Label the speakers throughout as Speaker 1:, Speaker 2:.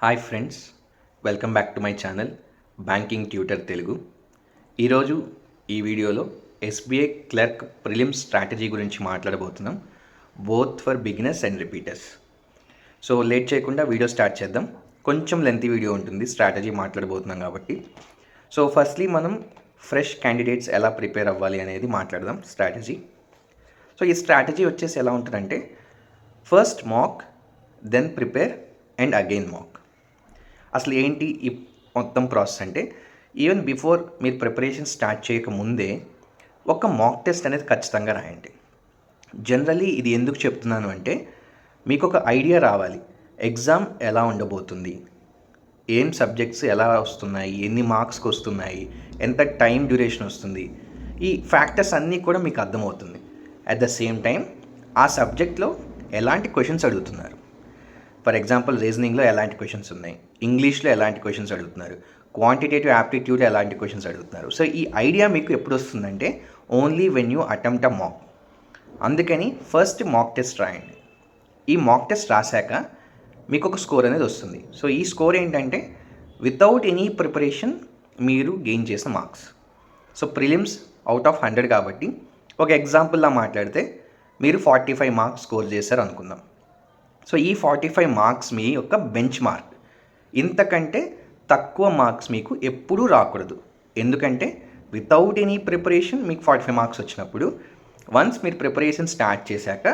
Speaker 1: Hi friends, welcome back to my channel banking tutor Telugu. ఈరోజు ఈ వీడియోలో ఎస్బీఐ క్లర్క్ ప్రిలిమ్స్ స్ట్రాటజీ గురించి మాట్లాడబోతున్నాం, both for beginners and repeaters. So late చేయకుండా video start చేద్దాం. కొంచెం లెంతీ వీడియో ఉంటుంది, స్ట్రాటజీ మాట్లాడబోతున్నాం కాబట్టి. సో ఫస్ట్లీ మనం ఫ్రెష్ క్యాండిడేట్స్ ఎలా ప్రిపేర్ అవ్వాలి అనేది మాట్లాడదాం స్ట్రాటజీ. సో ఈ స్ట్రాటజీ వచ్చేసి ఎలా ఉంటుందంటే, first mock, then prepare and again mock. అసలు ఏంటి ఈ మొత్తం ప్రాసెస్ అంటే, ఈవెన్ బిఫోర్ మీరు ప్రిపరేషన్ స్టార్ట్ చేయకముందే ఒక మాక్ టెస్ట్ అనేది ఖచ్చితంగా రాయండి. జనరలీ ఇది ఎందుకు చెప్తున్నాను అంటే, మీకు ఒక ఐడియా రావాలి ఎగ్జామ్ ఎలా ఉండబోతుంది, ఏం సబ్జెక్ట్స్ ఎలా వస్తున్నాయి, ఎన్ని మార్క్స్కి వస్తున్నాయి, ఎంత టైం డ్యూరేషన్ వస్తుంది, ఈ ఫ్యాక్టర్స్ అన్నీ కూడా మీకు అర్థమవుతుంది. అట్ ద సేమ్ టైం ఆ సబ్జెక్ట్లో ఎలాంటి క్వశ్చన్స్ అడుగుతున్నారు, ఫర్ ఎగ్జాంపుల్ రీజనింగ్లో ఎలాంటి క్వశ్చన్స్ ఉన్నాయి, ఇంగ్లీష్లో ఎలాంటి క్వశ్చన్స్ అడుగుతున్నారు, క్వాంటిటేటివ్ యాప్టిట్యూడ్లో ఎలాంటి క్వశ్చన్స్ అడుగుతున్నారు. సో ఈ ఐడియా మీకు ఎప్పుడు వస్తుందంటే, ఓన్లీ వెన్ యూ అటెంప్ట్ అ మాక్. అందుకని ఫస్ట్ మాక్ టెస్ట్ రాయండి. ఈ మాక్ టెస్ట్ రాశాక మీకు ఒక స్కోర్ అనేది వస్తుంది. సో ఈ స్కోర్ ఏంటంటే, వితౌట్ ఎనీ ప్రిపరేషన్ మీరు గెయిన్ చేసిన marks. So prelims out of 100 కాబట్టి ఒక ఎగ్జాంపుల్లా మాట్లాడితే మీరు 45 మార్క్స్ స్కోర్ చేశారు అనుకుందాం. సో ఈ 45 మార్క్స్ మీ యొక్క బెంచ్ మార్క్. ఇంతకంటే తక్కువ మార్క్స్ మీకు ఎప్పుడూ రాకూడదు. ఎందుకంటే వితౌట్ ఎనీ ప్రిపరేషన్ మీకు 45 మార్క్స్ వచ్చినప్పుడు, వన్స్ మీరు ప్రిపరేషన్ స్టార్ట్ చేశాక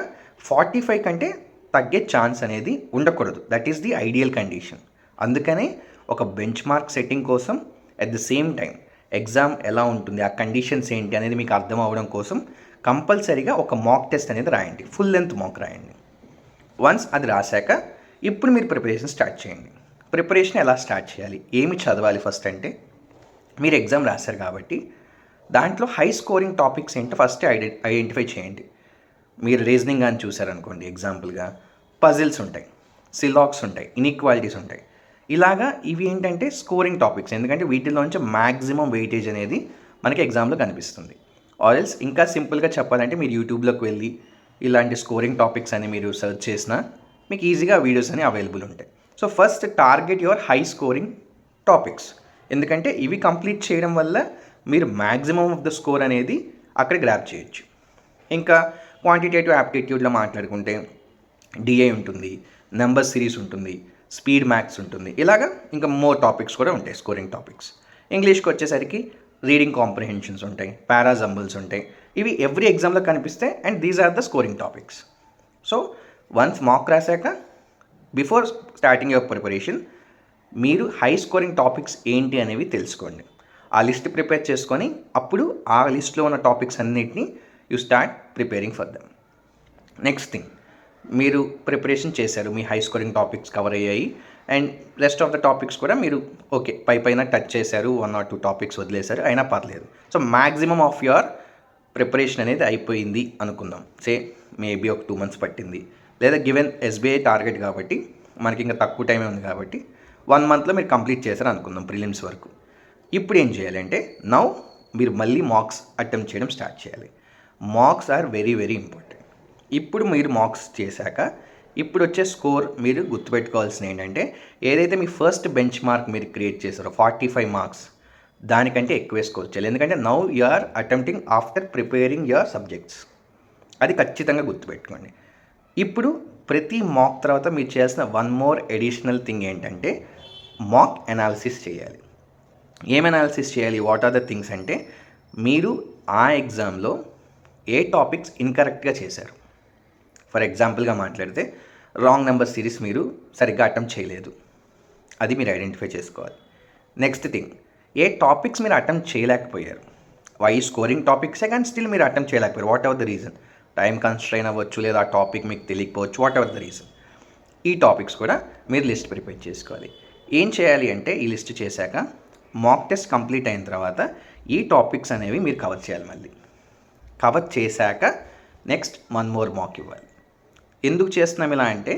Speaker 1: 45 కంటే తగ్గే ఛాన్స్ అనేది ఉండకూడదు. That is the ideal condition. అందుకనే ఒక బెంచ్ మార్క్ సెట్టింగ్ కోసం, at the same time exam ఎలా ఉంటుంది, ఆ కండిషన్స్ ఏంటి అనేది మీకు అర్థం అవ్వడం కోసం కంపల్సరీగా ఒక మాక్ టెస్ట్ అనేది రాయండి. ఫుల్ లెంత్ మాక్ రాయండి. వన్స్ అది రాశాక ఇప్పుడు మీరు ప్రిపరేషన్ స్టార్ట్ చేయండి. ప్రిపరేషన్ ఎలా స్టార్ట్ చేయాలి, ఏమి చదవాలి ఫస్ట్ అంటే, మీరు ఎగ్జామ్ రాశారు కాబట్టి దాంట్లో హై స్కోరింగ్ టాపిక్స్ ఏంటో ఫస్ట్ ఐడెంటిఫై చేయండి. మీరు రీజనింగ్ అని చూసారనుకోండి, ఎగ్జాంపుల్గా పజిల్స్ ఉంటాయి, సిలాక్స్ ఉంటాయి, ఇన్ఈక్వాలిటీస్ ఉంటాయి. ఇలాగా ఇవి ఏంటంటే స్కోరింగ్ టాపిక్స్, ఎందుకంటే వీటిలోంచి మ్యాక్సిమం వెయిటేజ్ అనేది మనకి ఎగ్జామ్లో కనిపిస్తుంది. ఆర్ఎల్స్ ఇంకా సింపుల్గా చెప్పాలంటే, మీరు యూట్యూబ్లోకి వెళ్ళి ఇలాంటి స్కోరింగ్ టాపిక్స్ అని మీరు సెర్చ్ చేసినా మీకు ఈజీగా వీడియోస్ అని అవైలబుల్ ఉంటాయి. So first target your high scoring topics, ఎందుకంటే ఇవి కంప్లీట్ చేయడం వల్ల మీరు మ్యాక్సిమం ఆఫ్ ద స్కోర్ అనేది అక్కడ గ్రాప్ చేయొచ్చు. ఇంకా క్వాంటిటేటివ్ యాప్టిట్యూడ్లో మాట్లాడుకుంటే డిఐ ఉంటుంది, నెంబర్ సిరీస్ ఉంటుంది, స్పీడ్ మ్యాథ్స్ ఉంటుంది, ఇలాగా ఇంకా మోర్ టాపిక్స్ కూడా ఉంటాయి స్కోరింగ్ టాపిక్స్. ఇంగ్లీష్కి వచ్చేసరికి రీడింగ్ కాంప్రిహెన్షన్స్ ఉంటాయి, పారాజంబుల్స్ ఉంటాయి. ఇవి ఎవ్రీ ఎగ్జామ్లో కనిపిస్తాయి and these are the scoring topics. So once mock రాశాక బిఫోర్ స్టార్టింగ్ యువర్ ప్రిపరేషన్ మీరు హై స్కోరింగ్ టాపిక్స్ ఏంటి అనేవి తెలుసుకోండి. ఆ లిస్ట్ ప్రిపేర్ చేసుకొని అప్పుడు ఆ లిస్ట్లో ఉన్న టాపిక్స్ అన్నిటినీ you start preparing for them. Next thing, మీరు ప్రిపరేషన్ చేశారు, మీ హై స్కోరింగ్ టాపిక్స్ కవర్ అయ్యాయి and rest of the topics కూడా మీరు ఓకే పైన టచ్ చేశారు, 1 or 2 టాపిక్స్ వదిలేశారు, అయినా పర్లేదు. So maximum of your preparation అనేది అయిపోయింది అనుకుందాం. మేబీ ఒక 2 months పట్టింది, లేదా గివెన్ ఎస్బీఐ టార్గెట్ కాబట్టి మనకి ఇంకా తక్కువ టైమే ఉంది కాబట్టి 1 monthలో మీరు కంప్లీట్ చేశారు అనుకుందాం ప్రిలిమ్స్ వరకు. ఇప్పుడు ఏం చేయాలంటే, నౌ మీరు మళ్ళీ మార్క్స్ అటెంప్ట్ చేయడం స్టార్ట్ చేయాలి. Marks are very very important. ఇప్పుడు మీరు మార్క్స్ చేశాక ఇప్పుడు వచ్చే స్కోర్ మీరు గుర్తుపెట్టుకోవాల్సింది ఏంటంటే, ఏదైతే మీ ఫస్ట్ బెంచ్ మార్క్ మీరు క్రియేట్ చేశారో 45 మార్క్స్, దానికంటే ఎక్కువే స్కోర్ చేయాలి. ఎందుకంటే now you are attempting after preparing your subjects. అది ఖచ్చితంగా గుర్తుపెట్టుకోండి. ఇప్పుడు ప్రతి మాక్ తర్వాత మీరు చేయాల్సిన వన్ మోర్ అడిషనల్ థింగ్ ఏంటంటే, మాక్ అనాలిసిస్ చేయాలి. ఏం అనాలిసిస్ చేయాలి, వాట్ ఆర్ ద థింగ్స్ అంటే, మీరు ఆ ఎగ్జామ్లో ఏ టాపిక్స్ ఇన్కరెక్ట్గా చేశారు. ఫర్ ఎగ్జాంపుల్గా మాట్లాడితే రాంగ్ నెంబర్ సిరీస్ మీరు సరిగ్గా అటెంప్ట్ చేయలేదు, అది మీరు ఐడెంటిఫై చేసుకోవాలి. నెక్స్ట్ థింగ్, ఏ టాపిక్స్ మీరు అటెంప్ట్ చేయలేకపోయారు, వై స్కోరింగ్ టాపిక్సే కానీ స్టిల్ మీరు అటెంప్ట్ చేయలేకపోయారు, what ever the reason, time constraint అవ్వచ్చు, లేదా ఆ టాపిక్ మీకు తెలియకపోవచ్చు, వాట్ ఎవర్ ద రీజన్. ఈ టాపిక్స్ కూడా మీరు లిస్ట్ ప్రిపేర్ చేసుకోవాలి. ఏం చేయాలి అంటే, ఈ లిస్ట్ చేశాక మాక్ టెస్ట్ కంప్లీట్ అయిన తర్వాత ఈ టాపిక్స్ అనేవి మీరు కవర్ చేయాలి. మళ్ళీ కవర్ చేశాక నెక్స్ట్ 1 more మాక్ ఇవ్వాలి. ఎందుకు చేస్తున్నాం ఇలా అంటే,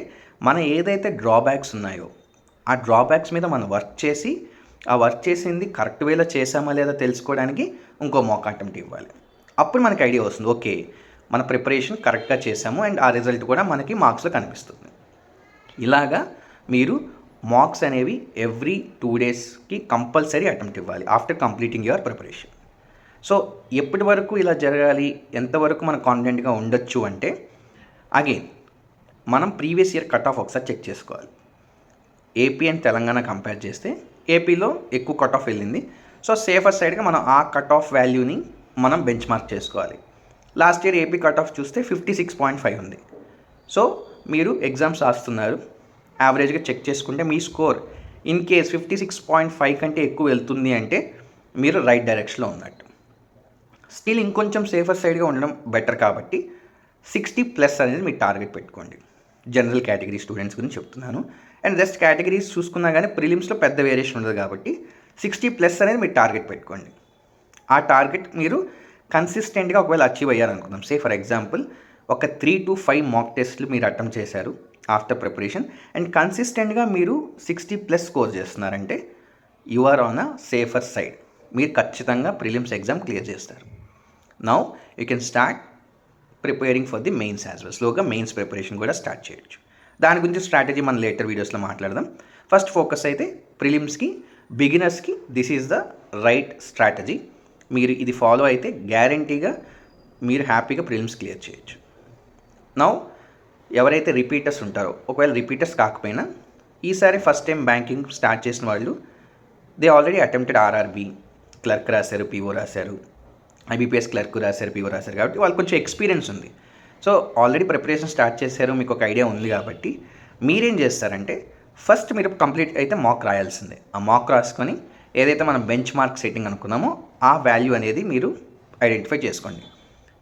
Speaker 1: మన ఏదైతే డ్రాబ్యాక్స్ ఉన్నాయో ఆ డ్రాబ్యాక్స్ మీద మనం వర్క్ చేసి, ఆ వర్క్ చేసింది కరెక్ట్ వేలో చేసామా లేదా తెలుసుకోవడానికి ఇంకో మాక్ అటెంప్ట్ ఇవ్వాలి. అప్పుడు మనకి ఐడియా వస్తుంది, ఓకే మన ప్రిపరేషన్ కరెక్ట్గా చేసాము అండ్ ఆ రిజల్ట్ కూడా మనకి మార్క్స్లో కనిపిస్తుంది. ఇలాగా మీరు మాక్స్ అనేవి ఎవ్రీ 2 డేస్కి కంపల్సరీ అటెంప్ట్ ఇవ్వాలి after completing your preparation. So ఎప్పటి వరకు ఇలా జరగాలి, ఎంతవరకు మనం కాన్ఫిడెంట్గా ఉండొచ్చు అంటే, అగైన్ మనం ప్రీవియస్ ఇయర్ కట్ ఆఫ్ ఒకసారి చెక్ చేసుకోవాలి. ఏపీ అండ్ తెలంగాణ కంపేర్ చేస్తే ఏపీలో ఎక్కువ కట్ ఆఫ్ వెళ్ళింది. సో సేఫర్ సైడ్గా మనం ఆ కట్ ఆఫ్ వాల్యూని మనం బెంచ్ మార్క్ చేసుకోవాలి. Last year AP cut off చూస్తే 56.5 ఉంది. సో మీరు ఎగ్జామ్స్ రాస్తున్నారు, యావరేజ్గా చెక్ చేసుకుంటే మీ స్కోర్ ఇన్ కేస్ 56.5 కంటే ఎక్కువ వెళ్తుంది అంటే మీరు రైట్ డైరెక్షన్లో ఉన్నట్టు. స్టిల్ ఇంకొంచెం సేఫర్ సైడ్గా ఉండడం బెటర్ కాబట్టి 60+ అనేది మీరు టార్గెట్ పెట్టుకోండి. జనరల్ కేటగిరీ స్టూడెంట్స్ గురించి చెప్తున్నాను. అండ్ రెస్ట్ కేటగిరీస్ చూసుకున్నా కానీ ప్రిలిమ్స్లో పెద్ద వేరియేషన్ ఉండదు కాబట్టి 60+ అనేది మీరు టార్గెట్ పెట్టుకోండి. ఆ టార్గెట్ మీరు కన్సిస్టెంట్గా ఒకవేళ అచీవ్ అయ్యారనుకుందాం. సే ఫర్ ఎగ్జాంపుల్ ఒక 3 to 5 మాక్ టెస్ట్లు మీరు అటెంప్ట్ చేశారు ఆఫ్టర్ ప్రిపరేషన్ అండ్ కన్సిస్టెంట్గా మీరు 60+ స్కోర్ చేస్తున్నారంటే you are on a safer side. మీరు ఖచ్చితంగా ప్రిలిమ్స్ ఎగ్జామ్ క్లియర్ చేస్తారు. Now you can start preparing for the mains as well. స్లోగా మెయిన్స్ ప్రిపరేషన్ కూడా స్టార్ట్ చేయొచ్చు. దాని గురించి స్ట్రాటజీ మనం లేటర్ వీడియోస్లో మాట్లాడదాం. ఫస్ట్ ఫోకస్ అయితే ప్రిలిమ్స్కి బిగినర్స్కి this is the right strategy. మీరు ఇది ఫాలో అయితే గ్యారంటీగా మీరు హ్యాపీగా ప్రిలిమ్స్ క్లియర్ చేయొచ్చు. నౌ ఎవరైతే రిపీటర్స్ ఉంటారో, ఒకవేళ రిపీటర్స్ కాకపోయినా ఈసారి ఫస్ట్ టైం బ్యాంకింగ్ స్టార్ట్ చేసిన వాళ్ళు they already attempted RRB clerk రాశారు, పీఓ రాశారు, ఐబీపీఎస్ క్లర్క్ రాశారు, పీఓ రాశారు కాబట్టి వాళ్ళు కొంచెం ఎక్స్పీరియన్స్ ఉంది. సో ఆల్రెడీ ప్రిపరేషన్ స్టార్ట్ చేశారు, మీకు ఒక ఐడియా ఉంది కాబట్టి మీరేం చేస్తారంటే ఫస్ట్ మీరు కంప్లీట్ అయితే మాక్ రాయాల్సిందే. ఆ మాక్ రాసుకొని ఏదైతే మనం బెంచ్ మార్క్ సెట్టింగ్ అనుకున్నామో ఆ వాల్యూ అనేది మీరు ఐడెంటిఫై చేసుకోండి.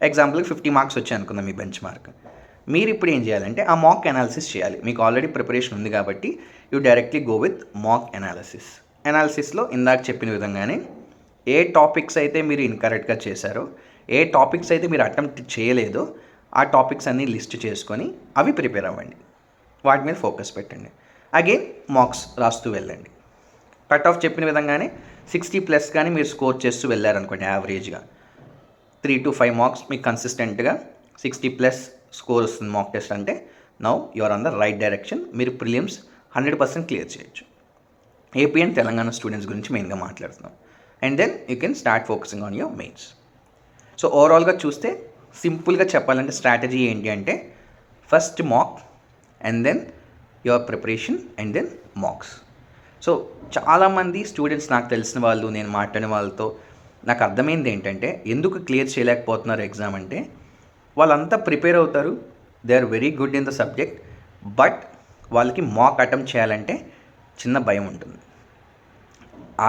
Speaker 1: ఎగ్జాంపుల్కి 50 మార్క్స్ వచ్చాయి అనుకుందాం మీ బెంచ్ మార్క్. మీరు ఇప్పుడు ఏం చేయాలంటే ఆ మాక్ అనాలిసిస్ చేయాలి. మీకు ఆల్రెడీ ప్రిపరేషన్ ఉంది కాబట్టి you directly go with mock analysis. అనాలిసిస్లో ఇందాక చెప్పిన విధంగానే ఏ టాపిక్స్ అయితే మీరు ఇన్కరెక్ట్గా చేశారో, ఏ టాపిక్స్ అయితే మీరు అటెంప్ట్ చేయలేదో ఆ టాపిక్స్ అన్నీ లిస్ట్ చేసుకొని అవి ప్రిపేర్ అవ్వండి. వాటి మీద ఫోకస్ పెట్టండి. అగైన్ మాక్స్ రాస్తూ వెళ్ళండి. కట్ ఆఫ్ చెప్పిన విధంగానే 60+ కానీ మీరు స్కోర్ చేస్తూ వెళ్ళారనుకోండి, యావరేజ్గా 3 to 5 మార్క్స్ మీకు కన్సిస్టెంట్గా 60+ స్కోర్ వస్తుంది మాక్ టెస్ట్ అంటే now you are on the right direction. మీరు ప్రిలిమ్స్ 100% క్లియర్ చేయొచ్చు. ఏపీ అండ్ తెలంగాణ స్టూడెంట్స్ గురించి మెయిన్గా మాట్లాడుతున్నాం. And then you can start focusing on your mains. So ఓవరాల్గా చూస్తే సింపుల్గా చెప్పాలంటే స్ట్రాటజీ ఏంటి అంటే first mock and then your preparation and then mocks. సో చాలామంది స్టూడెంట్స్ నాకు తెలిసిన వాళ్ళు, నేను మాట్లాడిన వాళ్ళతో నాకు అర్థమైంది ఏంటంటే ఎందుకు క్లియర్ చేయలేకపోతున్నారు ఎగ్జామ్ అంటే వాళ్ళంతా ప్రిపేర్ అవుతారు, they are very good in the subject, but వాళ్ళకి మాక్ అటెంప్ట్ చేయాలంటే చిన్న భయం ఉంటుంది.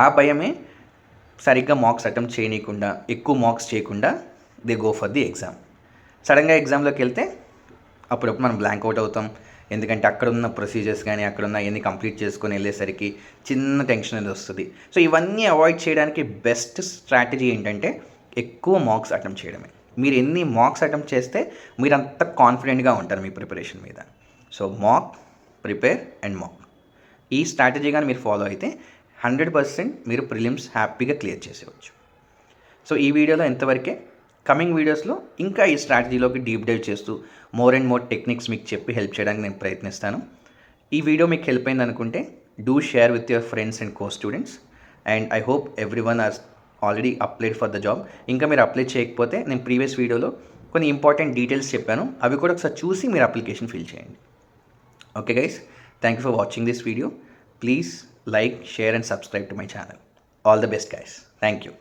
Speaker 1: ఆ భయమే సరిగ్గా మార్క్స్ అటెంప్ట్ చేయనీయకుండా, ఎక్కువ మార్క్స్ చేయకుండా they go for the exam. సడన్గా ఎగ్జామ్లోకి వెళ్తే అప్పుడప్పుడు మనం బ్లాంక్ అవుట్ అవుతాం. ఎందుకంటే అక్కడ ఉన్న ప్రొసీజర్స్ కానీ అక్కడ ఉన్న అన్ని కంప్లీట్ చేసుకొని వెళ్ళేసరికి చిన్న టెన్షన్ అనేది వస్తుంది. సో ఇవన్నీ అవాయిడ్ చేయడానికి బెస్ట్ స్ట్రాటజీ ఏంటంటే ఎక్కువ మార్క్స్ అటెంప్ట్ చేయడమే. మీరు ఎన్ని మార్క్స్ అటెంప్ట్ చేస్తే మీరు అంత కాన్ఫిడెంట్గా ఉంటారు మీ ప్రిపరేషన్ మీద. సో మాక్, ప్రిపేర్ అండ్ మాక్, ఈ స్ట్రాటజీ కానీ మీరు ఫాలో అయితే 100% మీరు ప్రిలిమ్స్ హ్యాపీగా క్లియర్ చేసేవచ్చు. సో ఈ వీడియోలో ఎంతవరకే. కమింగ్ వీడియోస్లో ఇంకా ఈ స్ట్రాటజీలోకి డీప్ డైవ్ చేస్తూ మోర్ అండ్ మోర్ టెక్నిక్స్ మీకు చెప్పి హెల్ప్ చేయడానికి నేను ప్రయత్నిస్తాను. ఈ వీడియో మీకు హెల్ప్ అయింది అనుకుంటే do share with your friends and co students. And I hope everyone are already applied for the job. ఇంకా మీరు అప్లై చేయకపోతే నేను ప్రీవియస్ వీడియోలో కొన్ని ఇంపార్టెంట్ డీటెయిల్స్ చెప్పాను, అవి కూడా ఒకసారి చూసి మీరు అప్లికేషన్ ఫిల్ చేయండి. Okay guys, thank you for watching this video. Please like, share and subscribe to my channel. All the best guys. Thank you.